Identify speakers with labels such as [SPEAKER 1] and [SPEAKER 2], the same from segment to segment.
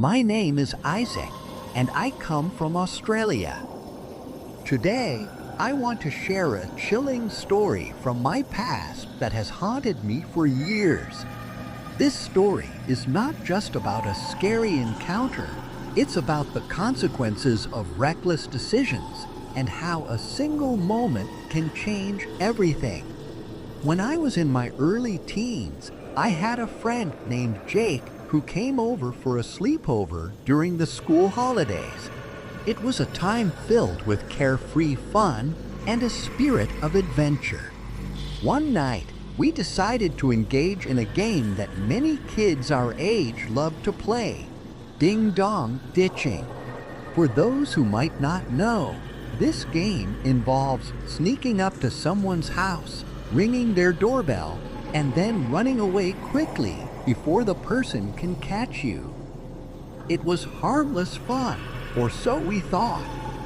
[SPEAKER 1] My name is Isaac, and I come from Australia. Today, I want to share a chilling story from my past that has haunted me for years. This story is not just about a scary encounter, it's about the consequences of reckless decisions and how a single moment can change everything. When I was in my early teens, I had a friend named Jake who came over for a sleepover during the school holidays. It was a time filled with carefree fun and a spirit of adventure. One night, we decided to engage in a game that many kids our age love to play, ding-dong ditching. For those who might not know, this game involves sneaking up to someone's house, ringing their doorbell, and then running away quickly before the person can catch you. It was harmless fun, or so we thought,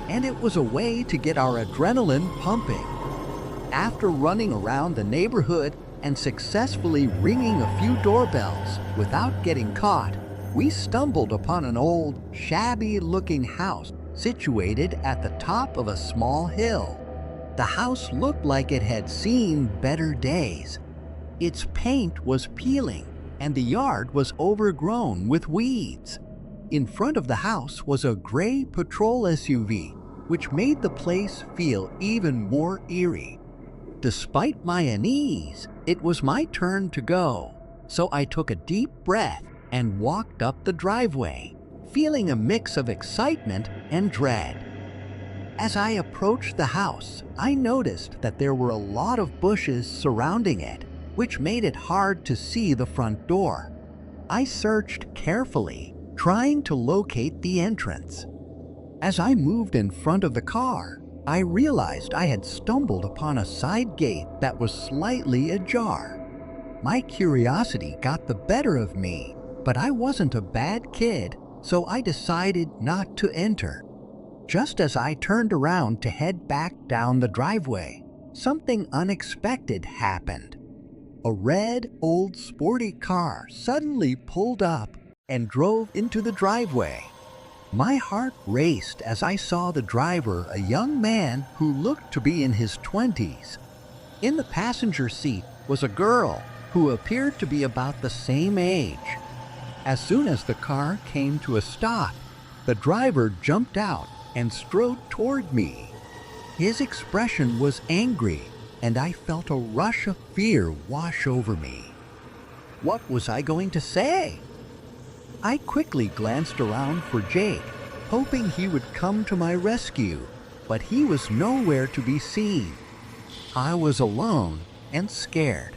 [SPEAKER 1] and it was a way to get our adrenaline pumping. After running around the neighborhood and successfully ringing a few doorbells without getting caught, we stumbled upon an old, shabby-looking house situated at the top of a small hill. The house looked like it had seen better days. Its paint was peeling, and the yard was overgrown with weeds. In front of the house was a gray patrol SUV, which made the place feel even more eerie. Despite my unease, it was my turn to go, so I took a deep breath and walked up the driveway, feeling a mix of excitement and dread. As I approached the house, I noticed that there were a lot of bushes surrounding it, which made it hard to see the front door. I searched carefully, trying to locate the entrance. As I moved in front of the car, I realized I had stumbled upon a side gate that was slightly ajar. My curiosity got the better of me, but I wasn't a bad kid, so I decided not to enter. Just as I turned around to head back down the driveway, something unexpected happened. A red, old sporty car suddenly pulled up and drove into the driveway. My heart raced as I saw the driver, a young man who looked to be in his 20s. In the passenger seat was a girl who appeared to be about the same age. As soon as the car came to a stop, the driver jumped out and strode toward me. His expression was angry, and I felt a rush of fear wash over me. What was I going to say? I quickly glanced around for Jake, hoping he would come to my rescue, but he was nowhere to be seen. I was alone and scared.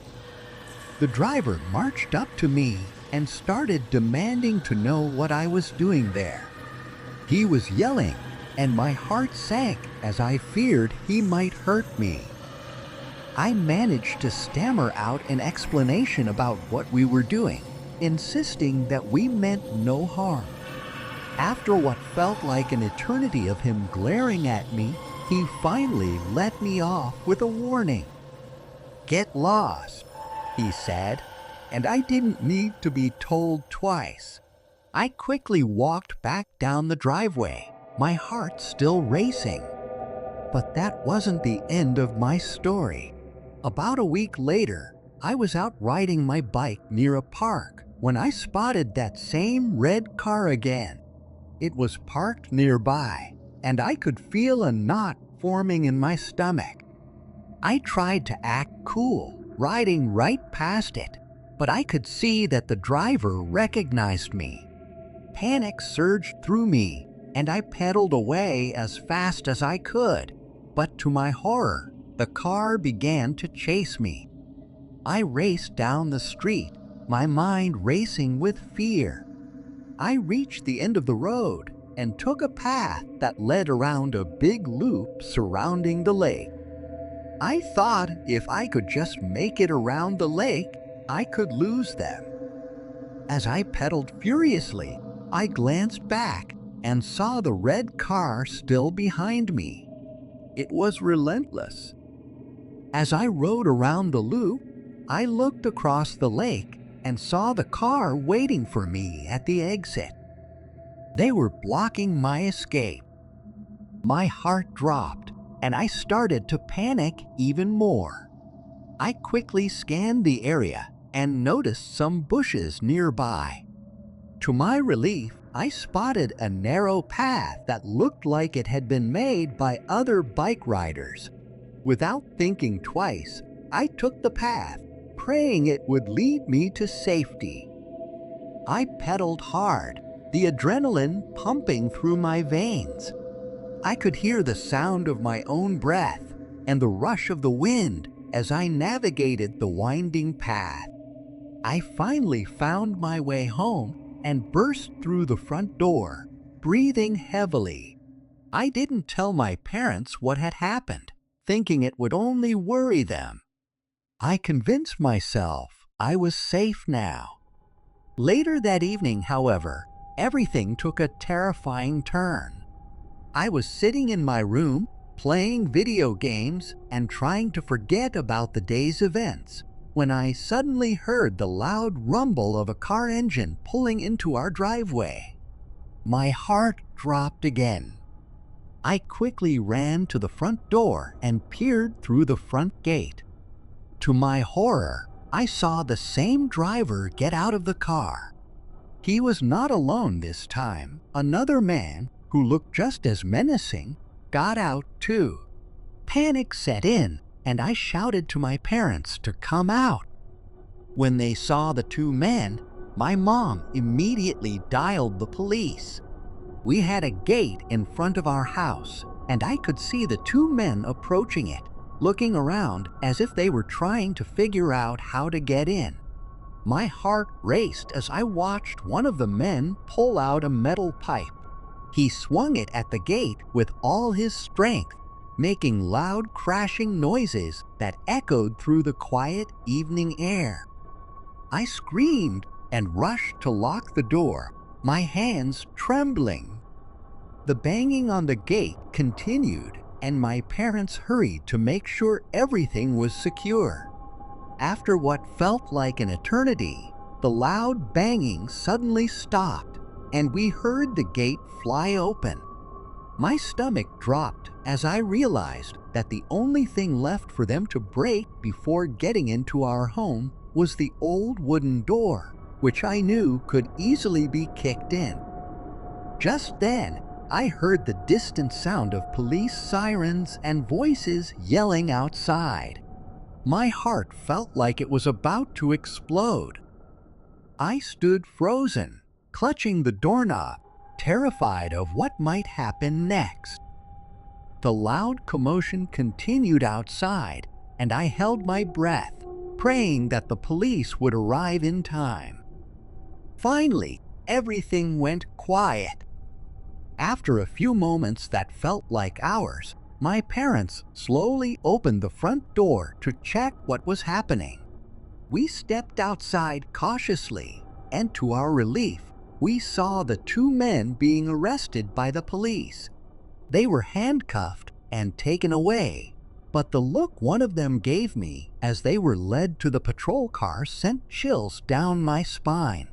[SPEAKER 1] The driver marched up to me and started demanding to know what I was doing there. He was yelling, and my heart sank as I feared he might hurt me. I managed to stammer out an explanation about what we were doing, insisting that we meant no harm. After what felt like an eternity of him glaring at me, he finally let me off with a warning. "Get lost," he said, and I didn't need to be told twice. I quickly walked back down the driveway, my heart still racing. But that wasn't the end of my story. About a week later, I was out riding my bike near a park when I spotted that same red car again. It was parked nearby, and I could feel a knot forming in my stomach. I tried to act cool, riding right past it, but I could see that the driver recognized me. Panic surged through me, and I pedaled away as fast as I could. But to my horror, the car began to chase me. I raced down the street, my mind racing with fear. I reached the end of the road and took a path that led around a big loop surrounding the lake. I thought if I could just make it around the lake, I could lose them. As I pedaled furiously, I glanced back and saw the red car still behind me. It was relentless. As I rode around the loop, I looked across the lake and saw the car waiting for me at the exit. They were blocking my escape. My heart dropped, and I started to panic even more. I quickly scanned the area and noticed some bushes nearby. To my relief, I spotted a narrow path that looked like it had been made by other bike riders. Without thinking twice, I took the path, praying it would lead me to safety. I pedaled hard, the adrenaline pumping through my veins. I could hear the sound of my own breath and the rush of the wind as I navigated the winding path. I finally found my way home and burst through the front door, breathing heavily. I didn't tell my parents what had happened, thinking it would only worry them. I convinced myself I was safe now. Later that evening, however, everything took a terrifying turn. I was sitting in my room, playing video games and trying to forget about the day's events, when I suddenly heard the loud rumble of a car engine pulling into our driveway. My heart dropped again. I quickly ran to the front door and peered through the front gate. To my horror, I saw the same driver get out of the car. He was not alone this time. Another man, who looked just as menacing, got out too. Panic set in, and I shouted to my parents to come out. When they saw the two men, my mom immediately dialed the police. We had a gate in front of our house, and I could see the two men approaching it, looking around as if they were trying to figure out how to get in. My heart raced as I watched one of the men pull out a metal pipe. He swung it at the gate with all his strength, making loud crashing noises that echoed through the quiet evening air. I screamed and rushed to lock the door, my hands trembling. The banging on the gate continued, and my parents hurried to make sure everything was secure. After what felt like an eternity, the loud banging suddenly stopped, and we heard the gate fly open. My stomach dropped as I realized that the only thing left for them to break before getting into our home was the old wooden door, which I knew could easily be kicked in. Just then, I heard the distant sound of police sirens and voices yelling outside. My heart felt like it was about to explode. I stood frozen, clutching the doorknob, terrified of what might happen next. The loud commotion continued outside, and I held my breath, praying that the police would arrive in time. Finally, everything went quiet. After a few moments that felt like hours, my parents slowly opened the front door to check what was happening. We stepped outside cautiously, and to our relief, we saw the two men being arrested by the police. They were handcuffed and taken away, but the look one of them gave me as they were led to the patrol car sent chills down my spine.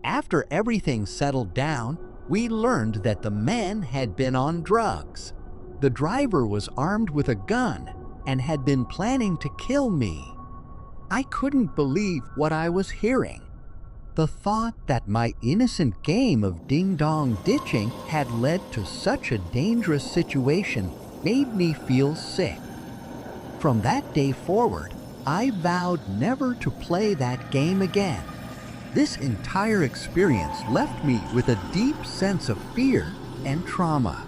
[SPEAKER 1] After everything settled down, we learned that the men had been on drugs. The driver was armed with a gun and had been planning to kill me. I couldn't believe what I was hearing. The thought that my innocent game of ding-dong ditching had led to such a dangerous situation made me feel sick. From that day forward, I vowed never to play that game again. This entire experience left me with a deep sense of fear and trauma.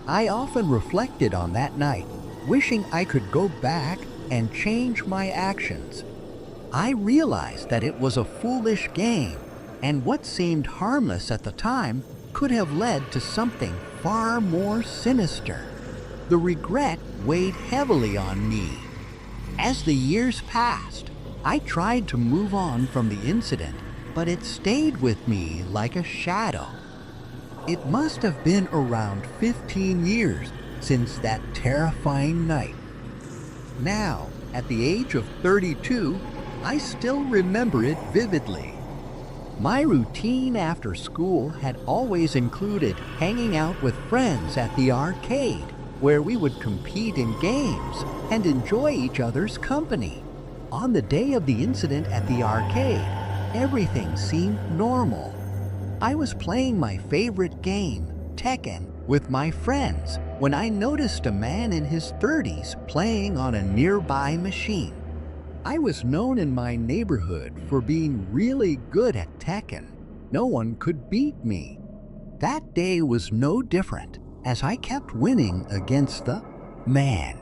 [SPEAKER 1] I often reflected on that night, wishing I could go back and change my actions. I realized that it was a foolish game, and what seemed harmless at the time could have led to something far more sinister. The regret weighed heavily on me. As the years passed, I tried to move on from the incident, but it stayed with me like a shadow. It must have been around 15 years since that terrifying night. Now, at the age of 32, I still remember it vividly. My routine after school had always included hanging out with friends at the arcade, where we would compete in games and enjoy each other's company. On the day of the incident at the arcade, everything seemed normal. I was playing my favorite game, Tekken, with my friends when I noticed a man in his 30s playing on a nearby machine. I was known in my neighborhood for being really good at Tekken. No one could beat me. That day was no different, as I kept winning against the man.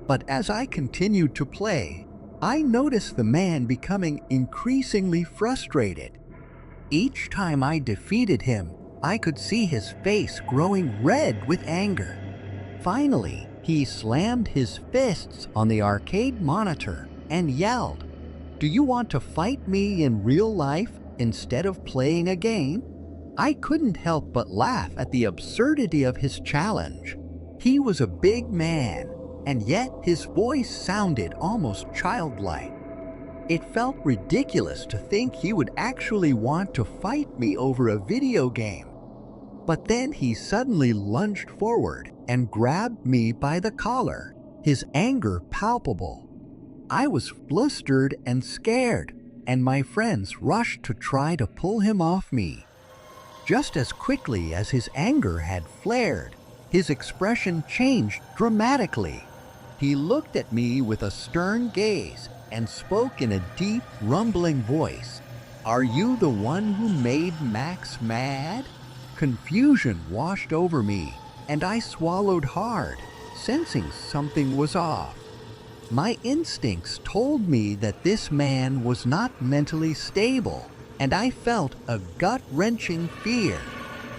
[SPEAKER 1] But as I continued to play, I noticed the man becoming increasingly frustrated. Each time I defeated him, I could see his face growing red with anger. Finally, he slammed his fists on the arcade monitor and yelled, "Do you want to fight me in real life instead of playing a game?" I couldn't help but laugh at the absurdity of his challenge. He was a big man, and yet his voice sounded almost childlike. It felt ridiculous to think he would actually want to fight me over a video game. But then he suddenly lunged forward and grabbed me by the collar, his anger palpable. I was flustered and scared, and my friends rushed to try to pull him off me. Just as quickly as his anger had flared, his expression changed dramatically. He looked at me with a stern gaze and spoke in a deep, rumbling voice. "Are you the one who made Max mad?" Confusion washed over me, and I swallowed hard, sensing something was off. My instincts told me that this man was not mentally stable, and I felt a gut-wrenching fear.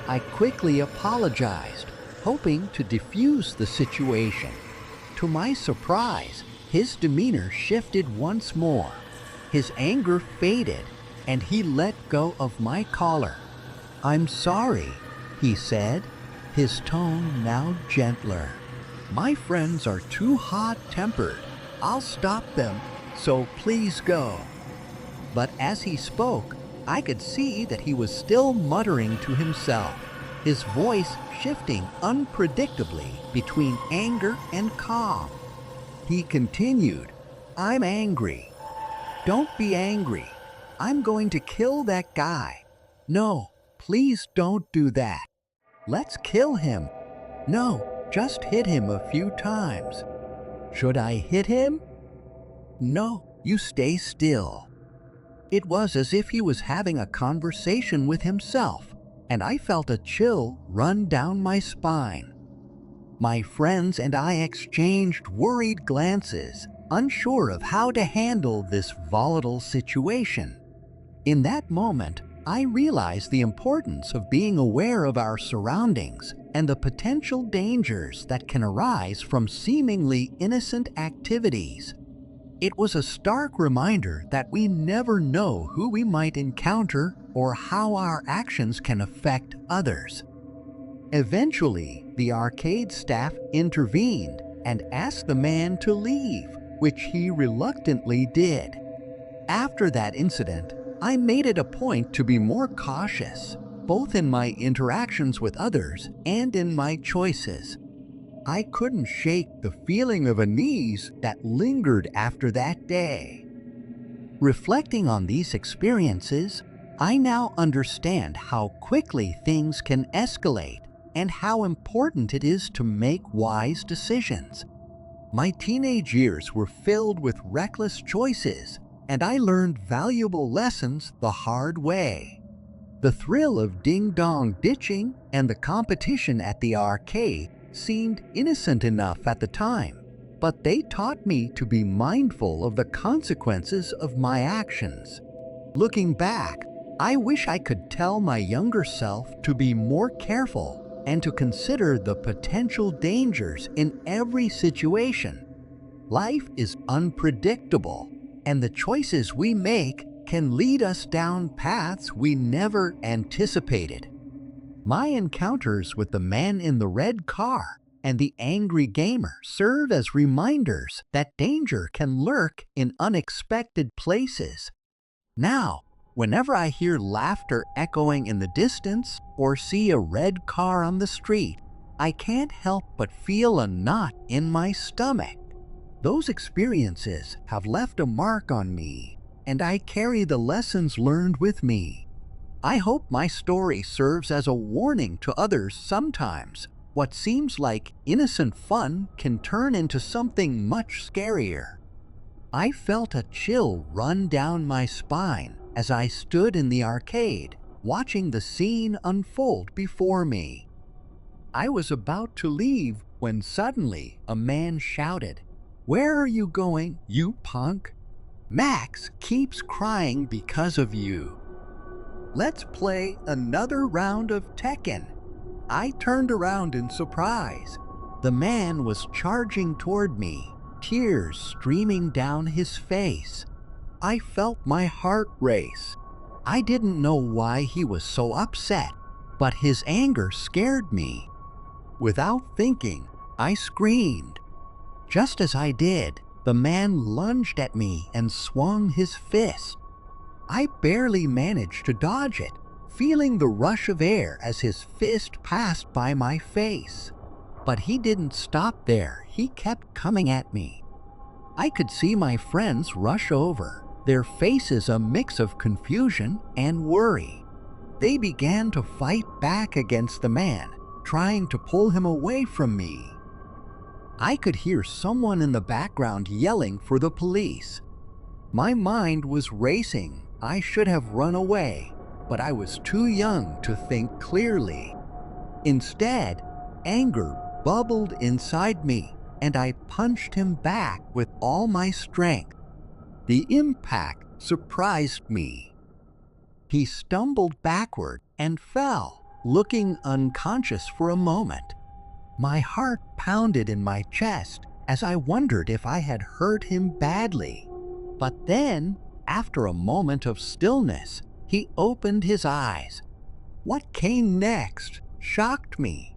[SPEAKER 1] I quickly apologized, hoping to defuse the situation. To my surprise, his demeanor shifted once more. His anger faded, and he let go of my collar. "I'm sorry," he said, his tone now gentler. "My friends are too hot-tempered. I'll stop them, so please go." But as he spoke, I could see that he was still muttering to himself, his voice shifting unpredictably between anger and calm. He continued, "I'm angry." "Don't be angry. I'm going to kill that guy." "No, please don't do that." "Let's kill him." "No, just hit him a few times." "Should I hit him?" "No, you stay still." It was as if he was having a conversation with himself, and I felt a chill run down my spine. My friends and I exchanged worried glances, unsure of how to handle this volatile situation. In that moment, I realized the importance of being aware of our surroundings and the potential dangers that can arise from seemingly innocent activities. It was a stark reminder that we never know who we might encounter or how our actions can affect others. Eventually, the arcade staff intervened and asked the man to leave, which he reluctantly did. After that incident, I made it a point to be more cautious, both in my interactions with others and in my choices. I couldn't shake the feeling of unease that lingered after that day. Reflecting on these experiences, I now understand how quickly things can escalate and how important it is to make wise decisions. My teenage years were filled with reckless choices, and I learned valuable lessons the hard way. The thrill of ding-dong ditching and the competition at the arcade seemed innocent enough at the time, but they taught me to be mindful of the consequences of my actions. Looking back, I wish I could tell my younger self to be more careful and to consider the potential dangers in every situation. Life is unpredictable, and the choices we make can lead us down paths we never anticipated. My encounters with the man in the red car and the angry gamer serve as reminders that danger can lurk in unexpected places. Now, Whenever I hear laughter echoing in the distance or see a red car on the street, I can't help but feel a knot in my stomach. Those experiences have left a mark on me, and I carry the lessons learned with me. I hope my story serves as a warning to others. Sometimes what seems like innocent fun can turn into something much scarier. I felt a chill run down my spine as I stood in the arcade, watching the scene unfold before me. I was about to leave when suddenly a man shouted, "Where are you going, you punk? Max keeps crying because of you. Let's play another round of Tekken." I turned around in surprise. The man was charging toward me, tears streaming down his face. I felt my heart race. I didn't know why he was so upset, but his anger scared me. Without thinking, I screamed. Just as I did, the man lunged at me and swung his fist. I barely managed to dodge it, feeling the rush of air as his fist passed by my face. But he didn't stop there. He kept coming at me. I could see my friends rush over, their faces a mix of confusion and worry. They began to fight back against the man, trying to pull him away from me. I could hear someone in the background yelling for the police. My mind was racing. I should have run away, but I was too young to think clearly. Instead, anger bubbled inside me, and I punched him back with all my strength. The impact surprised me. He stumbled backward and fell, looking unconscious for a moment. My heart pounded in my chest as I wondered if I had hurt him badly. But then, after a moment of stillness, he opened his eyes. What came next shocked me.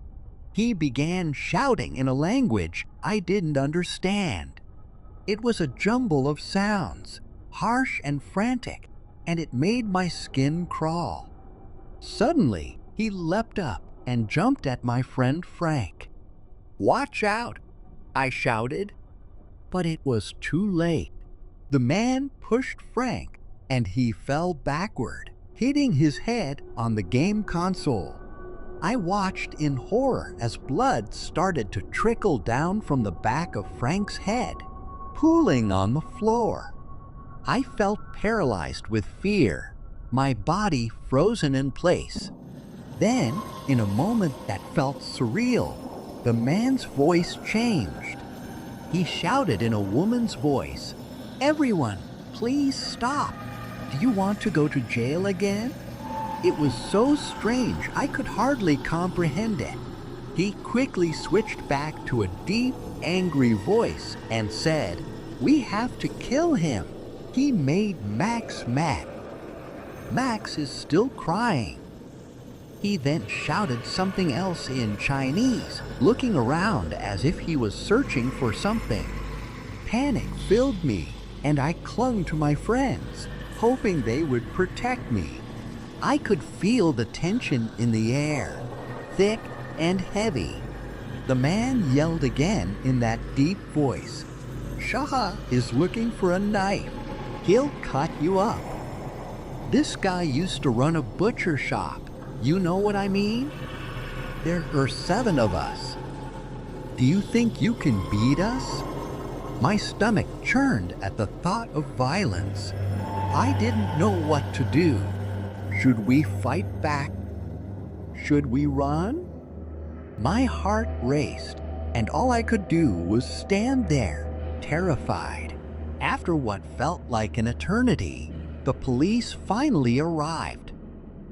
[SPEAKER 1] He began shouting in a language I didn't understand. It was a jumble of sounds, harsh and frantic, and it made my skin crawl. Suddenly, he leapt up and jumped at my friend Frank. "Watch out!" I shouted. But it was too late. The man pushed Frank, and he fell backward, hitting his head on the game console. I watched in horror as blood started to trickle down from the back of Frank's head, pooling on the floor. I felt paralyzed with fear, my body frozen in place. Then, in a moment that felt surreal, the man's voice changed. He shouted in a woman's voice, "Everyone, please stop. Do you want to go to jail again?" It was so strange I could hardly comprehend it. He quickly switched back to a deep, angry voice and said, "We have to kill him. He made Max mad. Max is still crying." He then shouted something else in Chinese, looking around as if he was searching for something. Panic filled me, and I clung to my friends, hoping they would protect me. I could feel the tension in the air, thick and heavy. The man yelled again in that deep voice, "Shah is looking for a knife. He'll cut you up. This guy used to run a butcher shop. You know what I mean? There are 7 of us. Do you think you can beat us?" My stomach churned at the thought of violence. I didn't know what to do. Should we fight back? Should we run? My heart raced, and all I could do was stand there, terrified. After what felt like an eternity, the police finally arrived.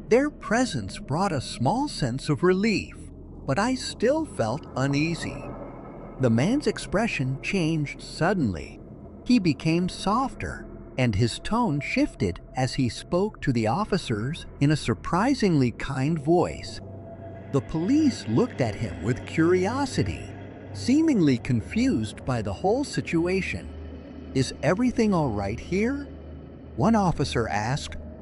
[SPEAKER 1] Their presence brought a small sense of relief, but I still felt uneasy. The man's expression changed suddenly. He became softer, and his tone shifted as he spoke to the officers in a surprisingly kind voice. The police looked at him with curiosity, seemingly confused by the whole situation. "Is everything all right here?" One officer asked.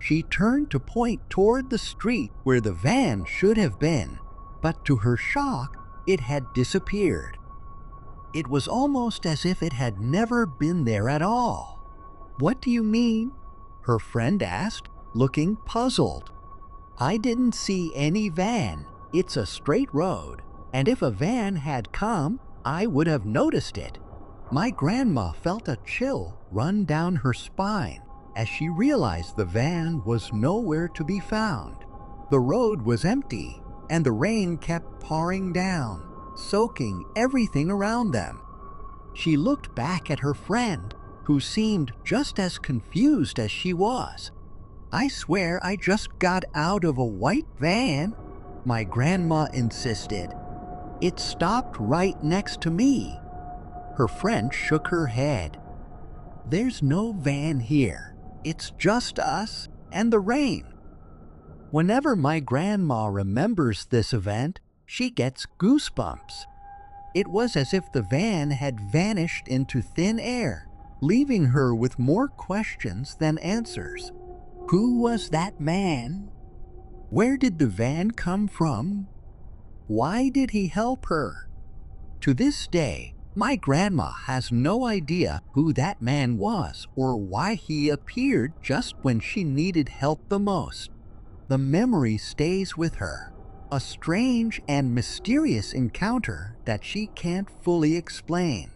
[SPEAKER 1] She turned to point toward the street where the van should have been, but to her shock, it had disappeared. It was almost as if it had never been there at all. "What do you mean?" her friend asked, looking puzzled. "I didn't see any van. It's a straight road, and if a van had come, I would have noticed it." My grandma felt a chill run down her spine as she realized the van was nowhere to be found. The road was empty, and the rain kept pouring down, soaking everything around them. She looked back at her friend, who seemed just as confused as she was. "I swear I just got out of a white van," my grandma insisted. "It stopped right next to me." Her friend shook her head. "There's no van here. It's just us and the rain." Whenever my grandma remembers this event, she gets goosebumps. It was as if the van had vanished into thin air, leaving her with more questions than answers. Who was that man? Where did the van come from? Why did he help her? To this day, my grandma has no idea who that man was or why he appeared just when she needed help the most. The memory stays with her, a strange and mysterious encounter that she can't fully explain.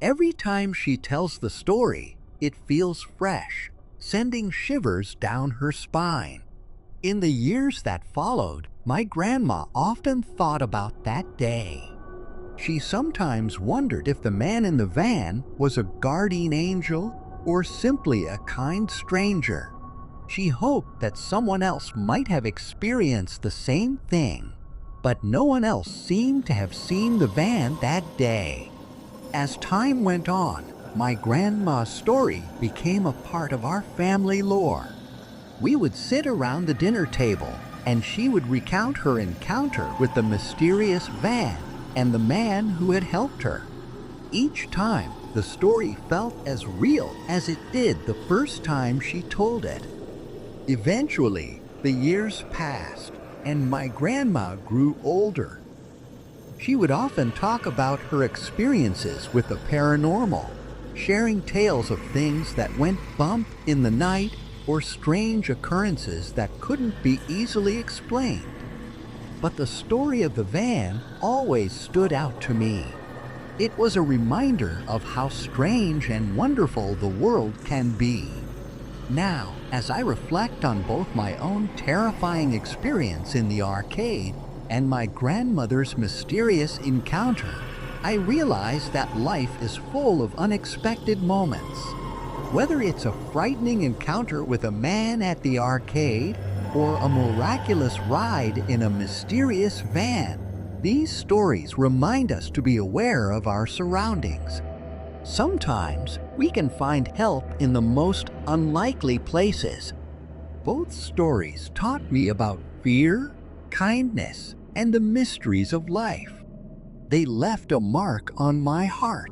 [SPEAKER 1] Every time she tells the story, it feels fresh, sending shivers down her spine. In the years that followed, my grandma often thought about that day. She sometimes wondered if the man in the van was a guardian angel or simply a kind stranger. She hoped that someone else might have experienced the same thing, but no one else seemed to have seen the van that day. As time went on, my grandma's story became a part of our family lore. We would sit around the dinner table, and she would recount her encounter with the mysterious van and the man who had helped her. Each time, the story felt as real as it did the first time she told it. Eventually, the years passed, and my grandma grew older. She would often talk about her experiences with the paranormal, sharing tales of things that went bump in the night or strange occurrences that couldn't be easily explained. But the story of the van always stood out to me. It was a reminder of how strange and wonderful the world can be. Now, as I reflect on both my own terrifying experience in the arcade and my grandmother's mysterious encounter, I realize that life is full of unexpected moments. Whether it's a frightening encounter with a man at the arcade or a miraculous ride in a mysterious van, these stories remind us to be aware of our surroundings. Sometimes we can find help in the most unlikely places. Both stories taught me about fear, kindness, and the mysteries of life. They left a mark on my heart.